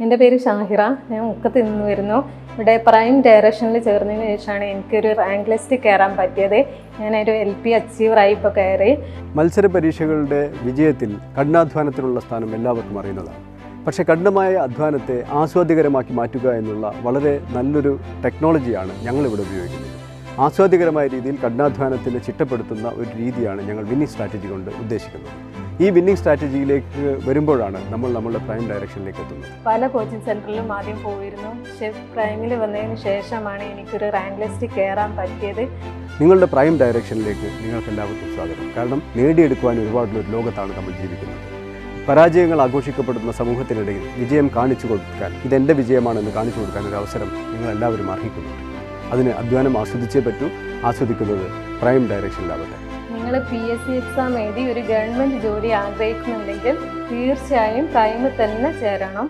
എൻ്റെ പേര് ഷാഹിറ. ഞാൻ മുക്കത്ത് നിന്ന് വരുന്നു. ഇവിടെ പ്രൈം ഡയറക്ഷനിൽ ചേർന്നതിന് ശേഷമാണ് എനിക്കൊരു റാങ്ക് ലിസ്റ്റ് കയറാൻ പറ്റിയത്. ഞാനൊരു LP അച്ചീവറായി ഇപ്പോൾ കയറി. മത്സര പരീക്ഷകളുടെ വിജയത്തിൽ കഠിനാധ്വാനത്തിനുള്ള സ്ഥാനം എല്ലാവർക്കും അറിയുന്നതാണ്. പക്ഷേ കഠിനമായ അധ്വാനത്തെ ആസ്വാദ്യകരമാക്കി മാറ്റുക എന്നുള്ള വളരെ നല്ലൊരു ടെക്നോളജിയാണ് ഞങ്ങളിവിടെ ഉപയോഗിക്കുന്നത്. ആസ്വാദ്യകരമായ രീതിയിൽ കഠിനാധ്വാനത്തിന് ചിട്ടപ്പെടുത്തുന്ന ഒരു രീതിയാണ് ഞങ്ങൾ വിന്നിംഗ് സ്ട്രാറ്റജി കൊണ്ട് ഉദ്ദേശിക്കുന്നത്. ഈ വിന്നിംഗ് സ്ട്രാറ്റജിയിലേക്ക് വരുമ്പോഴാണ് നമ്മൾ നമ്മളുടെ പ്രൈം ഡയറക്ഷനിലേക്ക് എത്തുന്നത്. പല കോച്ചിങ് സെൻറ്ററിലും ആദ്യം പോയിരുന്നു. പക്ഷേ പ്രൈമിൽ വന്നതിന് ശേഷമാണ് എനിക്കൊരു റാങ്ക് ലിസ്റ്റ് കയറാൻ പറ്റിയത്. നിങ്ങളുടെ പ്രൈം ഡയറക്ഷനിലേക്ക് നിങ്ങൾക്ക് എല്ലാവർക്കും സ്വാഗതം. കാരണം നേടിയെടുക്കുവാൻ ഒരുപാടുള്ള ഒരു ലോകത്താണ് നമ്മൾ ജീവിക്കുന്നത്. പരാജയങ്ങൾ ആഘോഷിക്കപ്പെടുന്ന സമൂഹത്തിനിടയിൽ വിജയം കാണിച്ചു കൊടുക്കാൻ, ഇതെൻ്റെ വിജയമാണെന്ന് കാണിച്ചു കൊടുക്കാൻ ഒരു അവസരം നിങ്ങളെല്ലാവരും അർഹിക്കുന്നുണ്ട്. അതിന് അധ്വാനം ആസ്വദിച്ചേ പറ്റൂ. ആസ്വദിക്കുന്നത് പ്രൈം ഡയറക്ഷനിലാവട്ടെ. നിങ്ങൾ PSC എക്സാം എഴുതി ഒരു ഗവൺമെൻറ് ജോലി ആഗ്രഹിക്കുന്നുണ്ടെങ്കിൽ തീർച്ചയായും പ്രൈമിൽ തന്നെ ചേരണം.